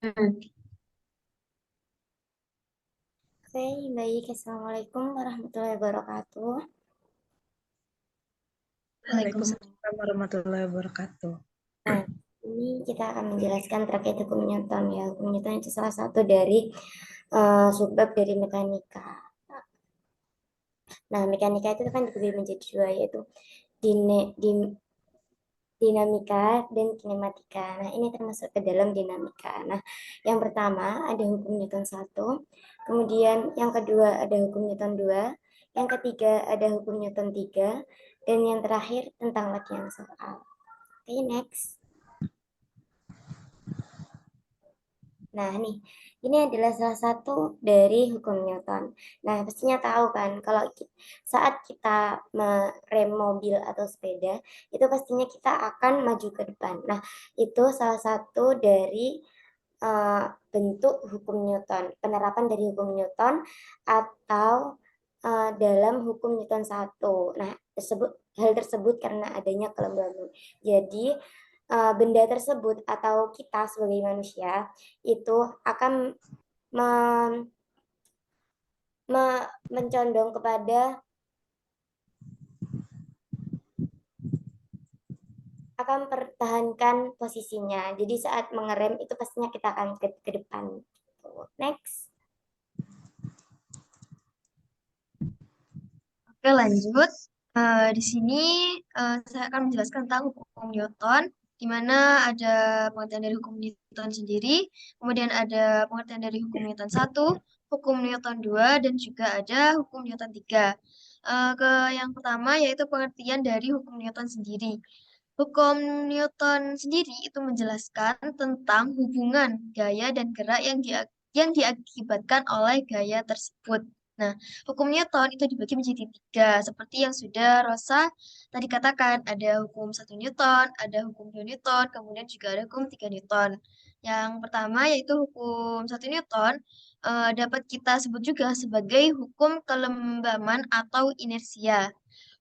Oke, baik. Assalamualaikum warahmatullahi wabarakatuh. Waalaikumsalam warahmatullahi wabarakatuh. Nah, ini kita akan menjelaskan terkait hukum Newton ya. Hukum Newton itu salah satu dari subbab dari mekanika. Nah, mekanika itu kan dibagi menjadi dua, yaitu dinamika dan kinematika. Nah, ini termasuk ke dalam dinamika. Nah, yang pertama ada hukum Newton satu, kemudian yang kedua ada hukum Newton dua, yang ketiga ada hukum Newton tiga, dan yang terakhir tentang lagian soal. Oke, next. Nah, nih, ini adalah salah satu dari hukum Newton. Nah, pastinya tahu kan, kalau saat kita merem mobil atau sepeda, itu pastinya kita akan maju ke depan. Nah, itu salah satu dari eh, bentuk hukum Newton, penerapan dari hukum Newton atau dalam hukum Newton satu. Nah, hal tersebut karena adanya kelembaban. Jadi, benda tersebut atau kita sebagai manusia itu akan men- mencondong kepada akan pertahankan posisinya. Jadi saat mengerem itu pastinya kita akan ke depan. Next. Oke, lanjut. Di sini saya akan menjelaskan tentang hukum Newton, di mana ada pengertian dari hukum Newton sendiri, kemudian ada pengertian dari hukum Newton satu, hukum Newton 2, dan juga ada hukum Newton 3. Ke yang pertama yaitu pengertian dari hukum Newton sendiri. Hukum Newton sendiri itu menjelaskan tentang hubungan gaya dan gerak yang diakibatkan oleh gaya tersebut. Nah, hukum Newton itu dibagi menjadi tiga, seperti yang sudah Rosa tadi katakan. Ada hukum 1 Newton, ada hukum 2 Newton, kemudian juga ada hukum 3 Newton. Yang pertama yaitu hukum 1 Newton, dapat kita sebut juga sebagai hukum kelembaman atau inersia.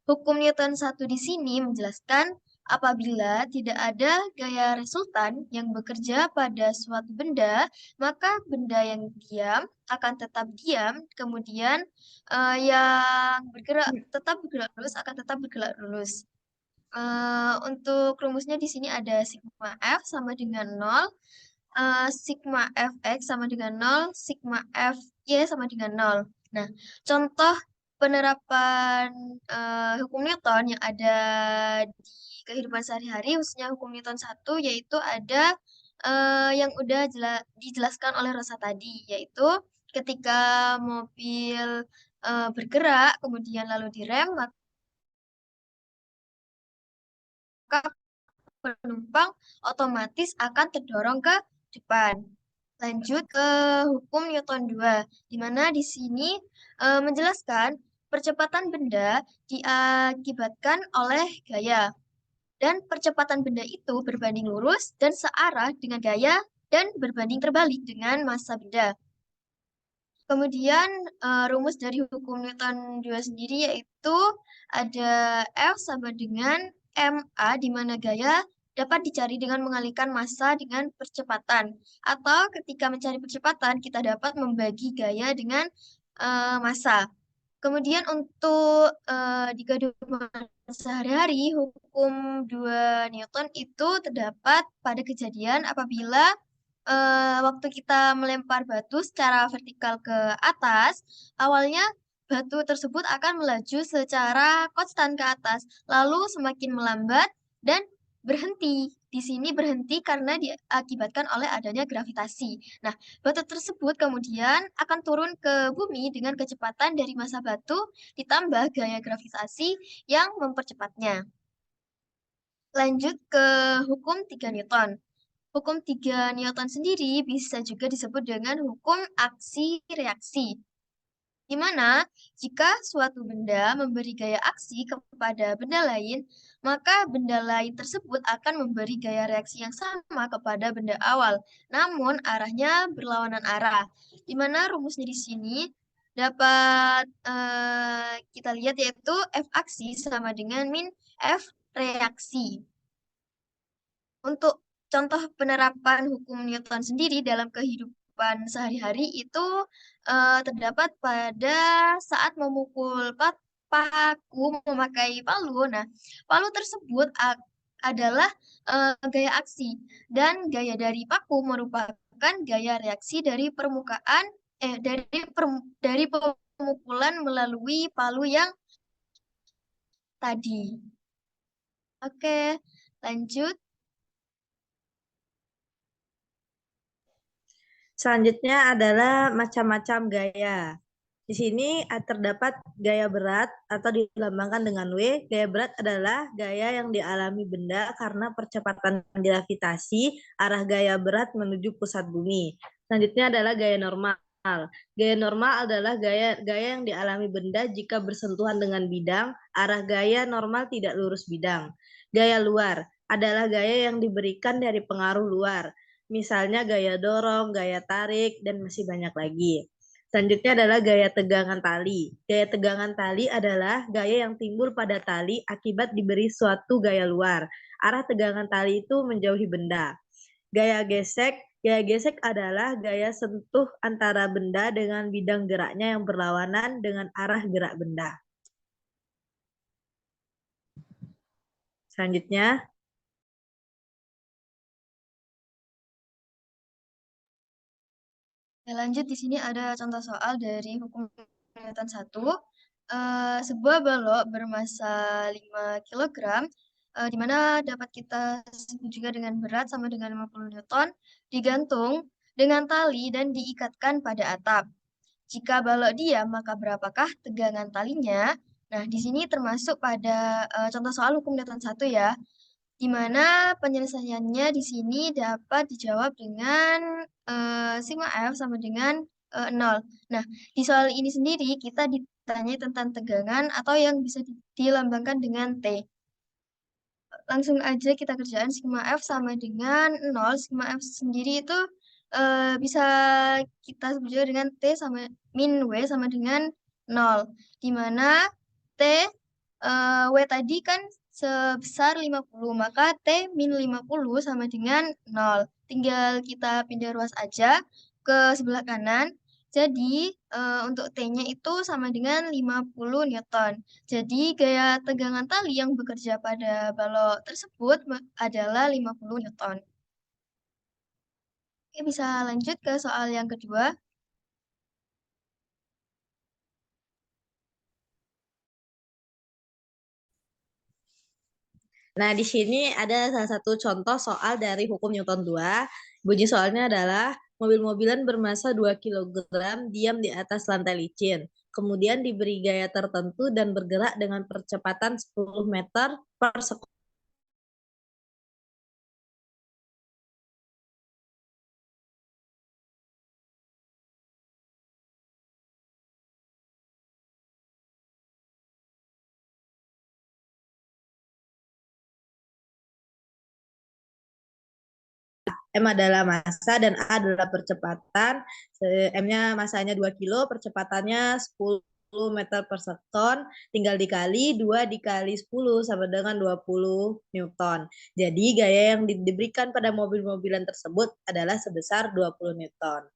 Hukum Newton satu di sini menjelaskan apabila tidak ada gaya resultan yang bekerja pada suatu benda, maka benda yang diam akan tetap diam, kemudian yang bergerak tetap bergerak lurus akan tetap bergerak lurus. Untuk rumusnya di sini ada sigma F sama dengan 0, sigma Fx sama dengan 0, sigma Fy sama dengan 0. Nah, contoh penerapan hukum Newton yang ada di kehidupan sehari-hari, khususnya hukum Newton satu, yaitu ada yang udah dijelaskan oleh Rosa tadi, yaitu ketika mobil bergerak, kemudian lalu direm, maka penumpang otomatis akan terdorong ke depan. Lanjut ke hukum Newton 2, di mana di sini menjelaskan percepatan benda diakibatkan oleh gaya. Dan percepatan benda itu berbanding lurus dan searah dengan gaya dan berbanding terbalik dengan massa benda. Kemudian rumus dari hukum Newton 2 sendiri yaitu ada F sama dengan MA, di mana gaya dapat dicari dengan mengalihkan massa dengan percepatan. Atau ketika mencari percepatan, kita dapat membagi gaya dengan massa. Kemudian untuk di kehidupan sehari-hari, hukum 2 Newton itu terdapat pada kejadian apabila waktu kita melempar batu secara vertikal ke atas, awalnya batu tersebut akan melaju secara konstan ke atas, lalu semakin melambat dan berhenti. Di sini berhenti karena diakibatkan oleh adanya gravitasi. Nah, batu tersebut kemudian akan turun ke bumi dengan kecepatan dari massa batu ditambah gaya gravitasi yang mempercepatnya. Lanjut ke hukum 3 Newton. Hukum 3 Newton sendiri bisa juga disebut dengan hukum aksi-reaksi, di mana jika suatu benda memberi gaya aksi kepada benda lain, maka benda lain tersebut akan memberi gaya reaksi yang sama kepada benda awal, namun arahnya berlawanan arah. Di mana rumusnya di sini dapat kita lihat yaitu F aksi sama dengan min F reaksi. Untuk contoh penerapan hukum Newton sendiri dalam kehidupan sehari-hari itu terdapat pada saat memukul paku memakai palu. Nah, palu tersebut adalah gaya aksi dan gaya dari paku merupakan gaya reaksi dari permukaan dari pemukulan melalui palu yang tadi. Oke, lanjut. Selanjutnya adalah macam-macam gaya. Di sini terdapat gaya berat atau dilambangkan dengan W. Gaya berat adalah gaya yang dialami benda karena percepatan gravitasi arah gaya berat menuju pusat bumi. Selanjutnya adalah gaya normal. Gaya normal adalah gaya yang dialami benda jika bersentuhan dengan bidang. Arah gaya normal tidak lurus bidang. Gaya luar adalah gaya yang diberikan dari pengaruh luar. Misalnya gaya dorong, gaya tarik, dan masih banyak lagi. Selanjutnya adalah gaya tegangan tali. Gaya tegangan tali adalah gaya yang timbul pada tali akibat diberi suatu gaya luar. Arah tegangan tali itu menjauhi benda. Gaya gesek adalah gaya sentuh antara benda dengan bidang geraknya yang berlawanan dengan arah gerak benda. Selanjutnya, Ya, lanjut di sini ada contoh soal dari hukum Newton 1. Sebuah balok bermasa 5 kg, di mana dapat kita sebut juga dengan berat sama dengan 50 Newton, digantung dengan tali dan diikatkan pada atap. Jika balok diam, maka berapakah tegangan talinya? Nah, di sini termasuk pada contoh soal hukum Newton 1 ya, di mana penyelesaiannya di sini dapat dijawab dengan sigma F sama dengan 0. Nah, di soal ini sendiri kita ditanya tentang tegangan atau yang bisa dilambangkan dengan T. Langsung aja kita kerjaan sigma F sama dengan 0. Sigma F sendiri itu bisa kita sebut juga dengan T sama min W sama dengan 0. Di mana T W tadi kan sebesar 50, maka T min 50 sama dengan 0. Tinggal kita pindah ruas aja ke sebelah kanan. Jadi untuk T-nya itu sama dengan 50 Newton. Jadi gaya tegangan tali yang bekerja pada balok tersebut adalah 50 Newton. Oke, bisa lanjut ke soal yang kedua. nah di sini ada salah satu contoh soal dari hukum Newton 2. Bunyi soalnya adalah mobil-mobilan bermasa 2 kg diam di atas lantai licin. Kemudian diberi gaya tertentu dan bergerak dengan percepatan 10 meter per sekon. M adalah massa dan A adalah percepatan. M-nya masanya 2 kilo, percepatannya 10 meter per sekon, tinggal dikali 2 dikali 10 sama dengan 20 Newton. Jadi gaya yang diberikan pada mobil-mobilan tersebut adalah sebesar 20 Newton.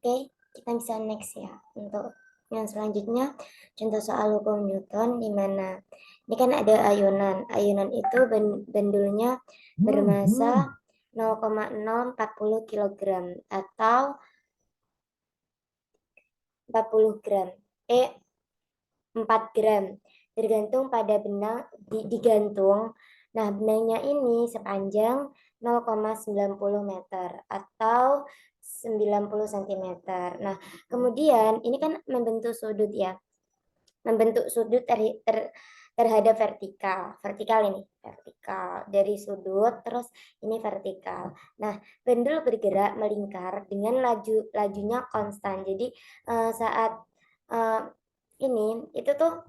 Oke, kita bisa next ya untuk yang selanjutnya. Contoh soal hukum Newton di mana ini kan ada ayunan. Ayunan itu bendulnya bermasa 0,040 kg atau 40 gram. 4 gram. Tergantung pada benang digantung. Nah, benangnya ini sepanjang 0,90 meter atau 90 cm. Nah, kemudian ini kan membentuk sudut ya. Membentuk sudut terhadap vertikal. Vertikal ini, vertikal dari sudut terus ini vertikal. Nah, pendul bergerak melingkar dengan lajunya konstan. Jadi saat ini itu tuh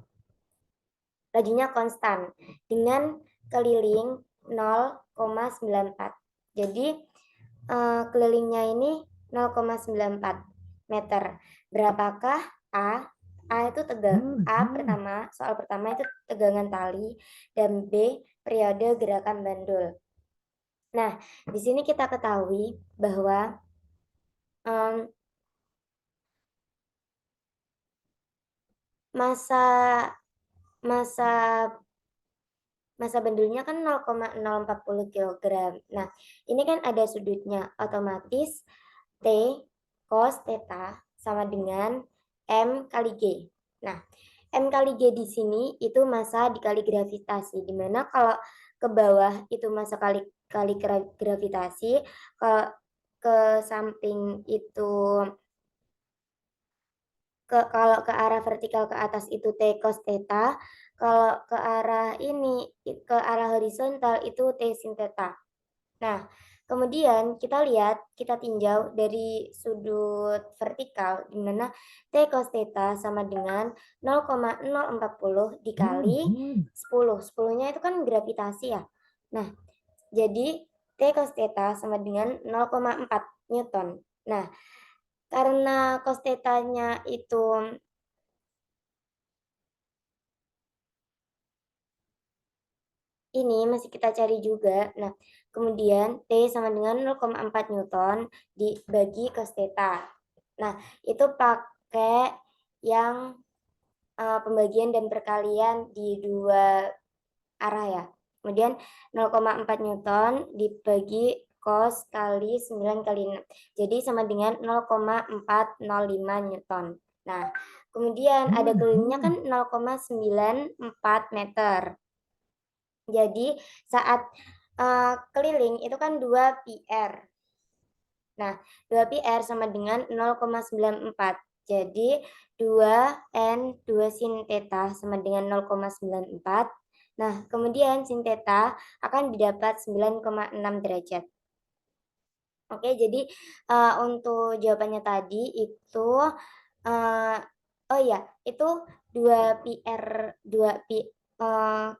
lajunya konstan dengan keliling 0,94. Jadi kelilingnya ini 0,94 meter. Berapakah A? A itu soal pertama itu tegangan tali, dan B periode gerakan bandul. Nah, di sini kita ketahui bahwa em, masa masa masa bandulnya kan 0,040 kg. Nah, ini kan ada sudutnya, otomatis T cos theta sama dengan M kali G. Nah, M kali G di sini itu massa dikali gravitasi, dimana kalau ke bawah itu massa kali gravitasi, kalau ke samping itu kalau ke arah vertikal ke atas itu T cos theta, kalau ke arah ini ke arah horizontal itu T sin theta. Nah, kemudian kita tinjau dari sudut vertikal, di mana T cos theta sama dengan 0,040 dikali 10. 10-nya itu kan gravitasi ya. Nah, jadi T cos theta sama dengan 0,4 Newton. Nah, karena cos theta-nya itu ini masih kita cari juga. Nah, kemudian T sama dengan 0,4 Newton dibagi cos theta. Nah, itu pakai yang pembagian dan perkalian di dua arah ya. Kemudian 0,4 Newton dibagi cos kali 9 kali 6. Jadi sama dengan 0,405 Newton. Nah, kemudian ada kelilingnya kan 0,94 meter. Jadi saat keliling itu kan 2 PR. Nah, 2 PR sama dengan 0,94. Jadi 2 N 2 sin theta sama dengan 0,94. Nah, kemudian sin theta akan didapat 9,6 derajat. Oke, jadi untuk jawabannya tadi itu oh ya, itu 2 PR 2 pi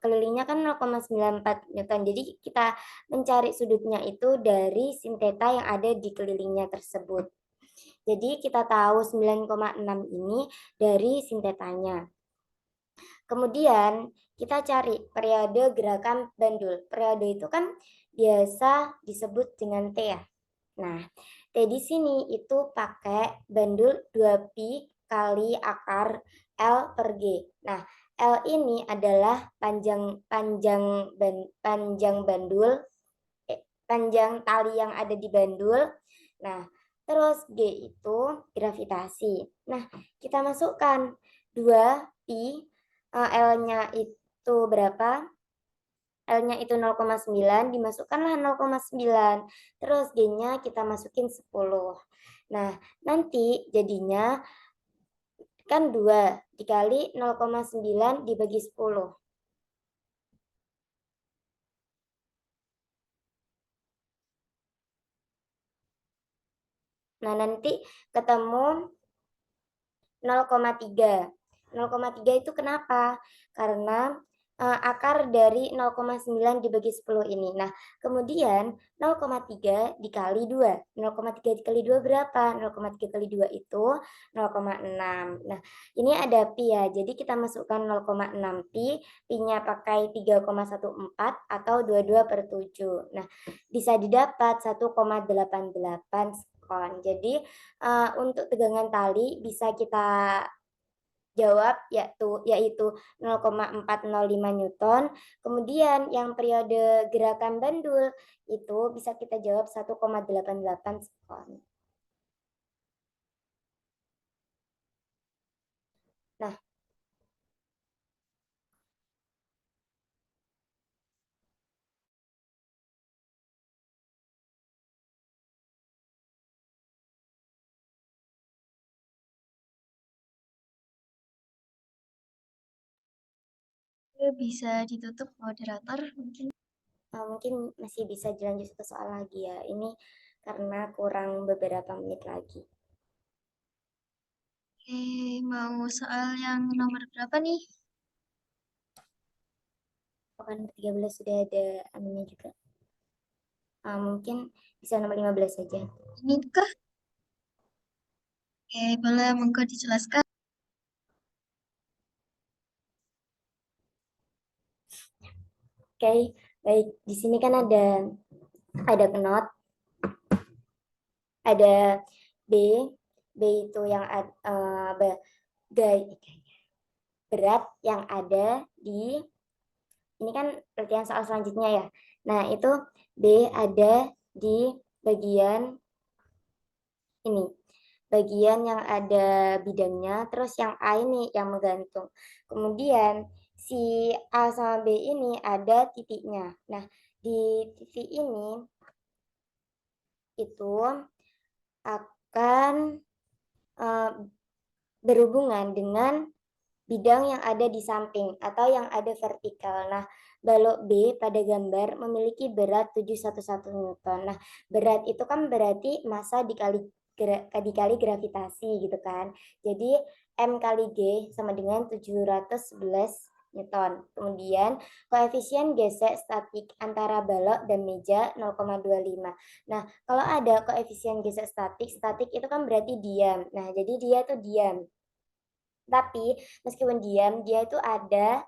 kelilingnya kan 0,94 Newton. Jadi kita mencari sudutnya itu dari sin theta yang ada di kelilingnya tersebut. Jadi kita tahu 9,6 ini dari sin theta-nya. Kemudian kita cari periode gerakan bandul. Periode itu kan biasa disebut dengan T ya. Nah, T di sini itu pakai bandul 2pi kali akar L per G. Nah, L ini adalah panjang bandul, panjang tali yang ada di bandul. Nah, terus G itu gravitasi. Nah, kita masukkan 2pi, L-nya itu berapa? L-nya itu 0,9, dimasukkanlah 0,9. Terus G-nya kita masukin 10. Nah, nanti jadinya kan 2 dikali 0,9 dibagi 10. Nah, nanti ketemu 0,3. 0,3 itu kenapa? Karena akar dari 0,9 dibagi 10 ini. Nah, kemudian 0,3 dikali 2. 0,3 dikali 2 berapa? 0,3 kali 2 itu 0,6. Nah, ini ada pi ya. Jadi kita masukkan 0,6 pi. Pi-nya pakai 3,14 atau 22 per 7. Nah, bisa didapat 1,88 sekon. Jadi untuk tegangan tali bisa kita jawab yaitu 0,405 Newton. Kemudian yang periode gerakan bandul itu bisa kita jawab 1,88 sekon. Nah, Bisa ditutup moderator mungkin. mungkin masih bisa dilanjut satu soal lagi ya. Ini karena kurang beberapa menit lagi. Oke, mau soal yang nomor berapa nih? Apakah nomor 13 sudah ada anunya juga? Mungkin bisa nomor 15 saja. Ini kah? Oke, boleh monggo dijelaskan. Oke, baik. Di sini kan ada knot, ada B. B itu yang berat yang ada di ini kan latihan soal selanjutnya ya. Nah, itu B ada di bagian ini. Bagian yang ada bidangnya, terus yang A ini yang menggantung. Kemudian si A sama B ini ada titiknya. Nah, di titik ini itu akan uh, berhubungan dengan bidang yang ada di samping atau yang ada vertikal. Nah, balok B pada gambar memiliki berat 711 Newton. Nah, berat itu kan berarti massa dikali gravitasi gitu kan. Jadi M kali G sama dengan 711 Newton. Kemudian koefisien gesek statik antara balok dan meja 0,25. Nah, kalau ada koefisien gesek statik, statik itu kan berarti diam. Nah, jadi dia tuh diam. Tapi meskipun diam, dia itu ada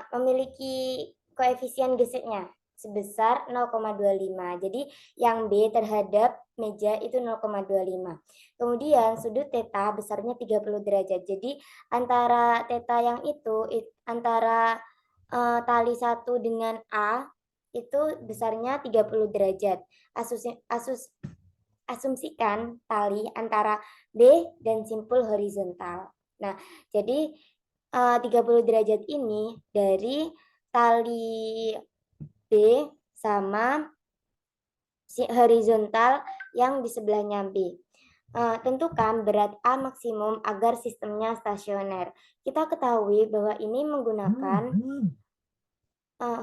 memiliki koefisien geseknya sebesar 0,25. Jadi yang B terhadap meja itu 0,25. Kemudian sudut theta besarnya 30 derajat. Jadi antara theta yang itu antara tali 1 dengan A itu besarnya 30 derajat. Asumsikan tali antara B dan simpul horizontal. Nah, jadi 30 derajat ini dari tali B sama horizontal yang di sebelahnya B. Tentukan berat A maksimum agar sistemnya stasioner. Kita ketahui bahwa ini menggunakan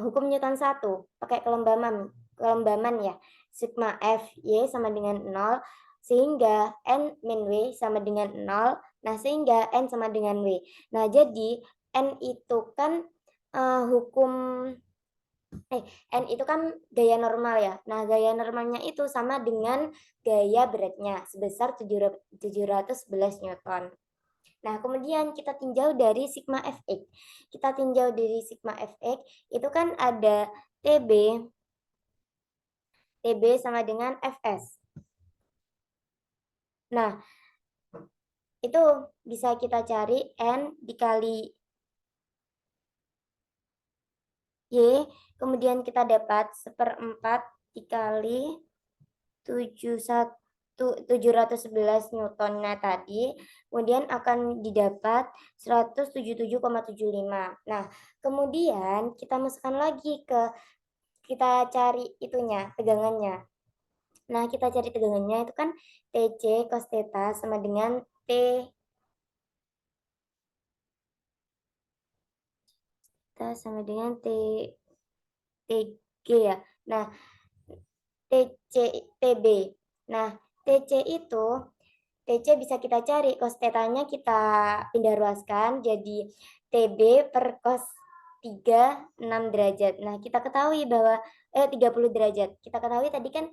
hukum Newton 1, pakai kelembaman ya. Sigma F Y sama dengan 0, sehingga N min W sama dengan 0. Nah, sehingga N sama dengan W. Nah, jadi N itu kan hukum N itu kan gaya normal ya. Nah, gaya normalnya itu sama dengan gaya beratnya sebesar 711 Newton. Nah, kemudian kita tinjau dari sigma Fx. Kita tinjau dari sigma Fx itu kan ada TB. TB sama dengan Fs. Nah, itu bisa kita cari N dikali Y, kemudian kita dapat 1/4 dikali 711 Newton tadi, kemudian akan didapat 177,75. Nah, kemudian kita masukkan lagi kita cari itunya, tegangannya. Nah, kita cari tegangannya itu kan TC cos theta sama dengan sama dengan TG ya. Nah, TB. Nah, TC bisa kita cari cos tetanya kita pindah ruaskan jadi TB per cos 6 derajat. Nah, kita ketahui bahwa 30 derajat. Kita ketahui tadi kan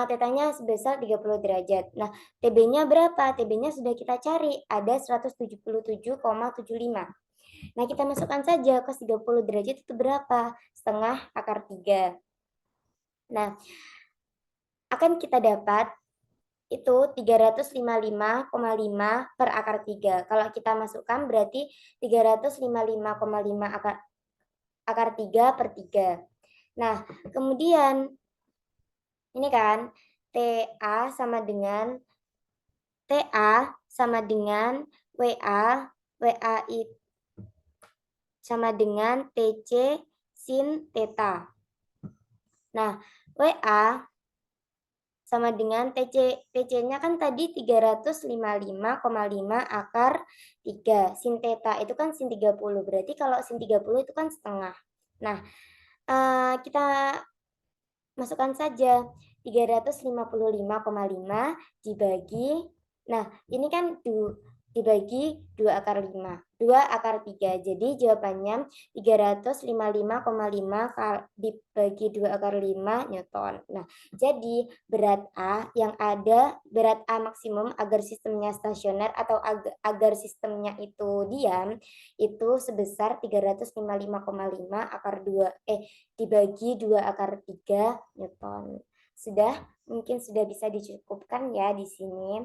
tetanya sebesar 30 derajat. Nah, TB-nya berapa? TB-nya sudah kita cari, ada 177,75. Nah, kita masukkan saja cos 30 derajat itu berapa? Setengah akar 3. Nah, akan kita dapat itu 355,5 per akar 3. Kalau kita masukkan berarti 355,5 akar 3 per 3. Nah, kemudian ini kan TA sama dengan WA itu sama dengan TC sin theta. Nah, WA sama dengan TC-nya kan tadi 355,5 akar 3. Sin theta itu kan sin 30. Berarti kalau sin 30 itu kan setengah. Nah, kita masukkan saja 355,5 dibagi. Nah, ini kan dibagi 2 akar 5. 2 akar 3. Jadi jawabannya 355,5 dibagi 2 akar 5 Newton. Nah, jadi berat A yang ada, berat A maksimum agar sistemnya stasioner atau agar sistemnya itu diam, itu sebesar 355,5 akar 2, dibagi 2 akar 3 Newton. Sudah, mungkin sudah bisa dicukupkan ya di sini.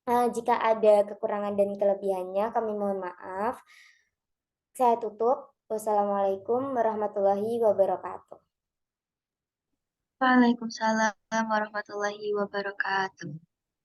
Jika ada kekurangan dan kelebihannya, kami mohon maaf. Saya tutup. Wassalamualaikum warahmatullahi wabarakatuh. Waalaikumsalam warahmatullahi wabarakatuh.